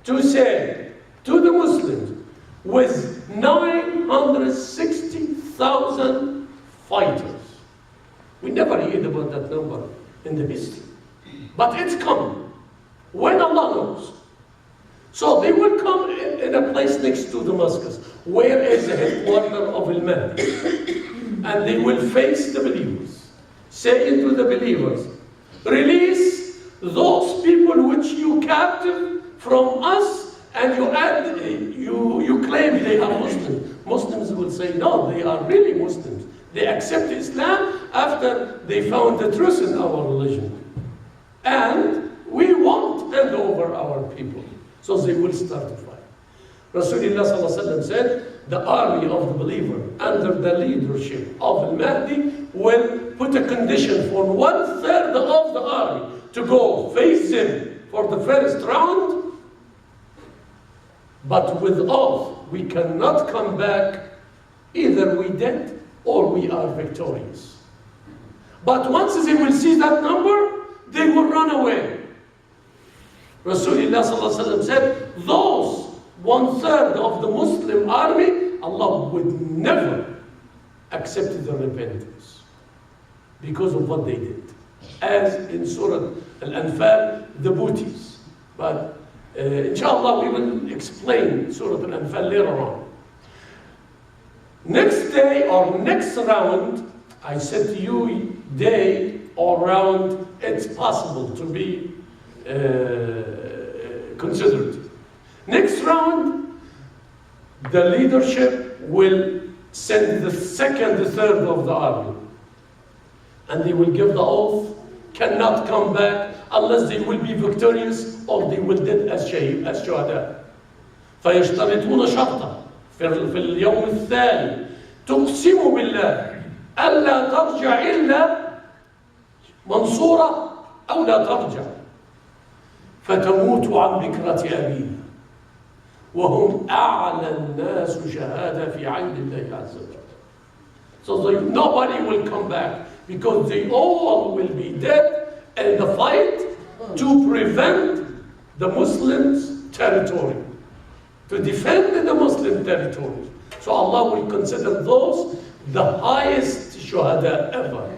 to say to the Muslims, with 960,000 fighters. We never heard about that number in the history. But it's coming. When Allah knows. So they will come in a place next to Damascus, where is the headquarters of Al-Mahdi. And they will face the believers, saying to the believers, release those people which you captive from us, and you claim they are Muslims. Muslims will say, no, they are really Muslims. They accept Islam after they found the truth in our religion. And we won't hand over our people. So they will start to fight. Rasulullah said, the army of the believer under the leadership of Al-Mahdi will put a condition for 1/3 of the army to go face him for the first round. But with oath, we cannot come back. Either we dead or we are victorious. But once they will see that number, they will run away. Rasulullah said, those 1/3 of the Muslim army, Allah would never accept their repentance because of what they did. As in Surah Al-Anfal, the booties. But inshallah, we will explain Surah Al-Anfal later on. Next day or next round, I said to you, day or round, it's possible to be considered. Next round, the leadership will send the second third of the army. And they will give the oath, cannot come back unless they will be victorious or they will dead as شهداء. فيشترطون شرطا في اليوم الثاني تقسم بالله ألا ترجع إلا منصورة أو لا ترجع فتموت عن بكرة أبيها وهم أعلى الناس شهادة في عين الله عز وجل. So nobody will come back because they all will be dead in the fight to prevent the Muslims' territory, to defend the Muslim territory. So Allah will consider those the highest shuhada ever.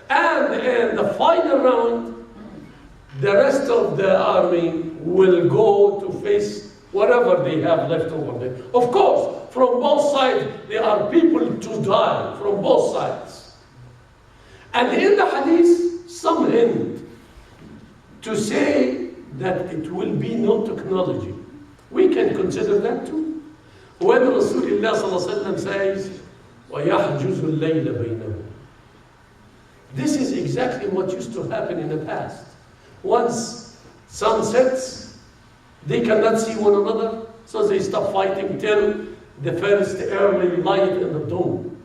And in the final round, the rest of the army will go to face whatever they have left over there. Of course, from both sides, there are people to die from both sides. And in the hadith, some hint to say that it will be no technology. We can consider that too. When Rasulullah says, وَيَحْجُزُ اللَّيْلَ بَيْنَهُمْ. This is exactly what used to happen in the past. Once sun sets, they cannot see one another, so they stop fighting till the first early light in the dawn.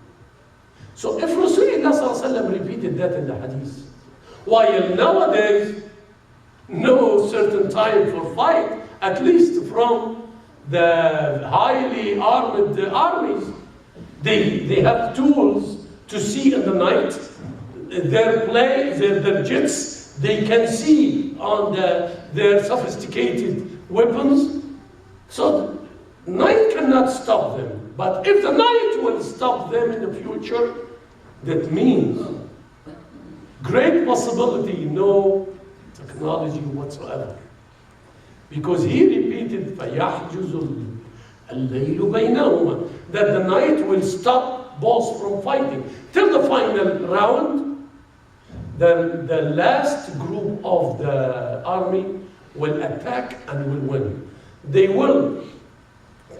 So if Rasulullah repeated that in the hadith, while nowadays, no certain time for fight, at least from the highly armed armies, they have tools to see in the night, their jets, they can see on their sophisticated weapons. So night cannot stop them. But if the night will stop them in the future, that means great possibility, no technology whatsoever. Because he repeated, فَيَحْجُزُ اللَّيْلُ بَيْنَهُمَا, that the night will stop both from fighting. Till the final round, then the last group of the army will attack and will win. They will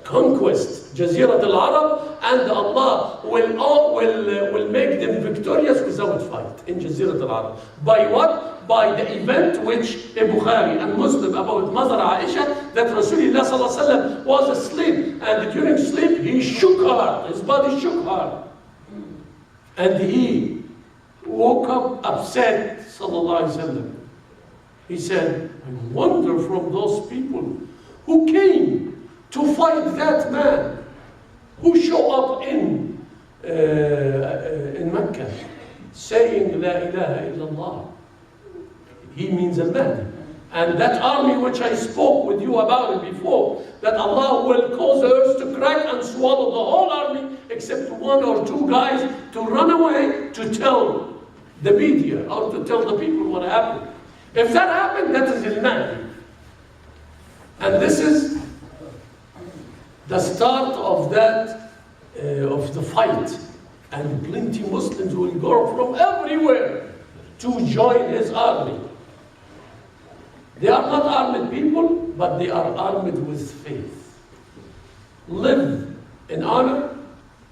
conquest Jazirat al-Arab, and Allah will make them victorious without fight in Jazirat al-Arab. By what? By the event which Bukhari and Muslim about Mother Aisha, that Rasulullah was asleep, and during sleep he shook her, his body shook her. And he woke up upset, sallallahu alaihi wasallam. He said, I wonder from those people who came to fight that man, who showed up in Mecca, saying La ilaha illallah. He means Al-Mahdi. And that army which I spoke with you about it before, that Allah will cause the earth to crack and swallow the whole army, except one or two guys to run away to tell the media or to tell the people what happened. If that happened, that is al-Mahdi. And this is the start of that, of the fight. And plenty Muslims will go from everywhere to join his army. They are not armed people, but they are armed with faith. Live in honor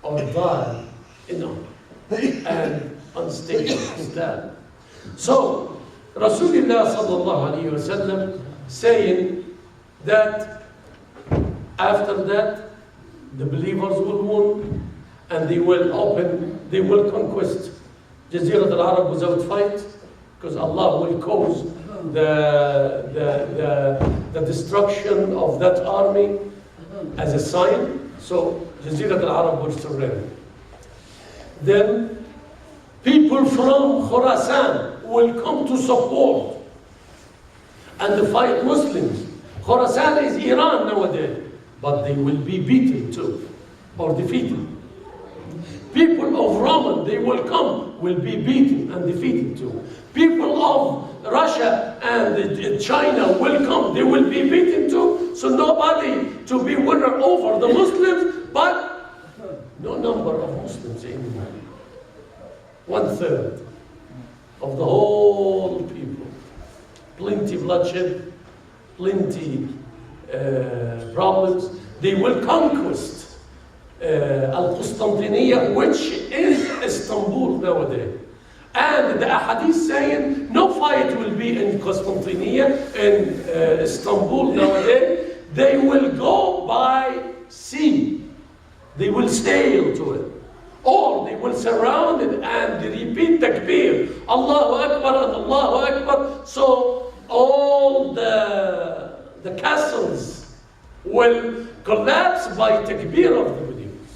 or die in honor and unstable Islam. So, Rasulullah sallallahu alayhi wa sallam saying that after that, the believers will win and they will conquest Jazirat al-Arab without fight, because Allah will cause the destruction of that army as a sign. So Jazirat al-Arab will surrender. Then people from Khorasan will come to support and fight Muslims. Khorasan is Iran nowadays, but they will be beaten too, or defeated. People of Roman, they will come, will be beaten and defeated too. People of Russia and China will come, they will be beaten too. So nobody to be winner over the Muslims, but no number of Muslims anymore. 1/3 of the whole people. Plenty bloodshed, plenty problems. They will conquest Al-Qustantiniya, which is Istanbul nowadays. And the ahadith saying no fight will be in Qustantiniya, in Istanbul nowadays. They will go by sea. They will sail to it. Or they will surround it and repeat takbir. Allahu Akbar and Allahu Akbar. So all the castles will collapse by takbir of the believers.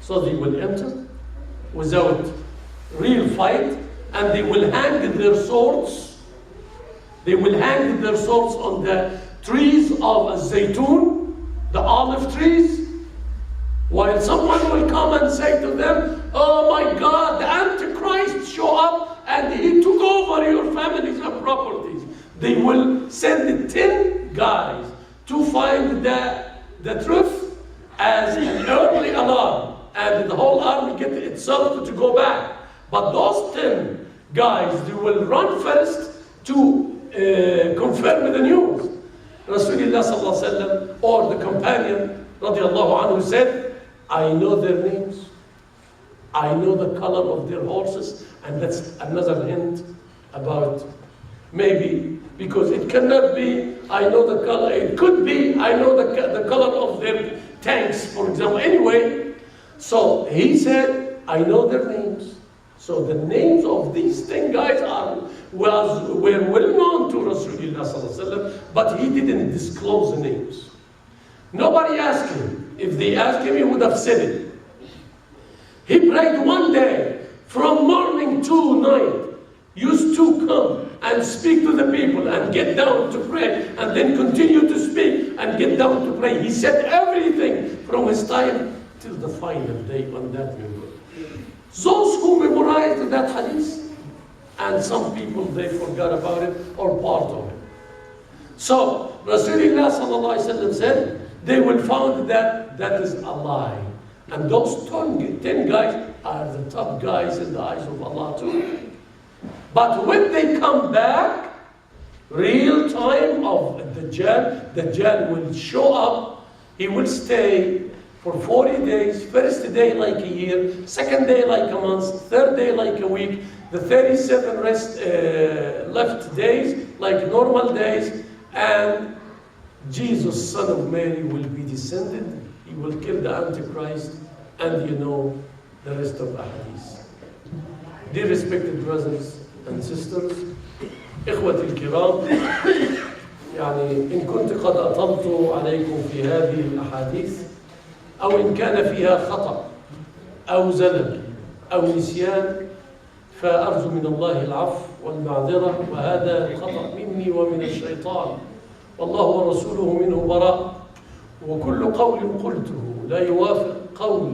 So they will enter without real fight, and they will hang their swords. They will hang their swords on the trees of Zaytun, the olive trees, while someone will come and say to them, oh my God, the Antichrist show up and he took over your families and properties. They will send 10 guys to find the truth as an early alarm, and the whole army get itself to go back. But those 10 guys, they will run first to confirm the news. Rasulullah sallallahu alaihi wasallam, or the companion radiallahu anhu, said, I know their names, I know the color of their horses, and that's another hint about maybe, because it cannot be, I know the color, it could be, I know the color of their tanks, for example. Anyway, so he said, I know their names. So the names of these 10 guys were well known to Rasulullah sallallahu alaihi wasallam, but he didn't disclose the names. Nobody asked him. If they asked him, he would have said it. He prayed one day, from morning to night, used to come and speak to the people and get down to pray, and then continue to speak and get down to pray. He said everything from his time till the final day on that member. Those who memorized that hadith, and some people, they forgot about it or part of it. So Rasulullah sallallahu alaihi wasallam said, they will find that that is a lie. And those 10 guys are the top guys in the eyes of Allah too. But when they come back, real time of Dajjal will show up. He will stay for 40 days. First day like a year, second day like a month, third day like a week, the 37 left days like normal days, and Jesus, son of Mary, will be descended. He will kill the Antichrist, and you know the rest of the hadith. Dear respected brothers and sisters, إخوتي الكرام، يعني إن كنت قد أطلت عليكم في هذه الأحاديث، أو إن كان فيها خطأ أو زلل أو نسيان، فأرجو من الله العفو والمعذرة، وهذا الخطأ مني ومن الشيطان، والله ورسوله منه براء. وكل قول قلته لا يوافق قول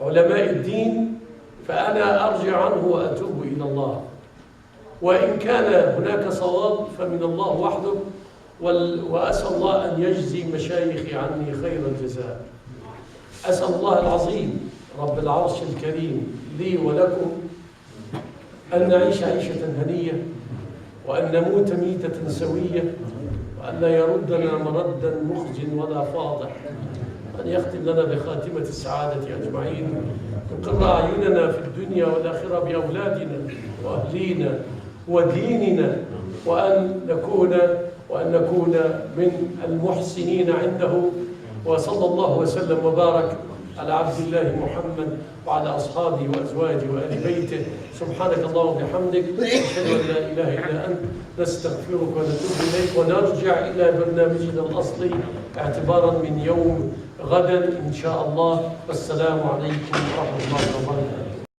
علماء الدين فأنا أرجع عنه وأتوب إلى الله، وإن كان هناك صواب فمن الله وحده، وأسأل الله أن يجزي مشايخي عني خير الجزاء. أسأل الله العظيم رب العرش الكريم لي ولكم أن نعيش عيشة هنية، وأن نموت ميتة سوية، وأن لا يردنا مردا مخز ولا فاضح، أن يختم لنا بخاتمة السعادة أجمعين، يقر أعيننا في الدنيا والآخرة بأولادنا وأهلينا وديننا، وأن نكون من المحسنين عنده. وصلى الله وسلم وبارك على عبد الله محمد وعلى أصحابه وأزواجه وآل بيته. سبحانك اللهم وبحمدك، أشهد أن لا إله إلا أنت، نستغفرك ونتوب إليك، ونرجع إلى برنامجنا الأصلي اعتبارا من يوم غدا إن شاء الله. والسلام عليكم ورحمة الله وبركاته.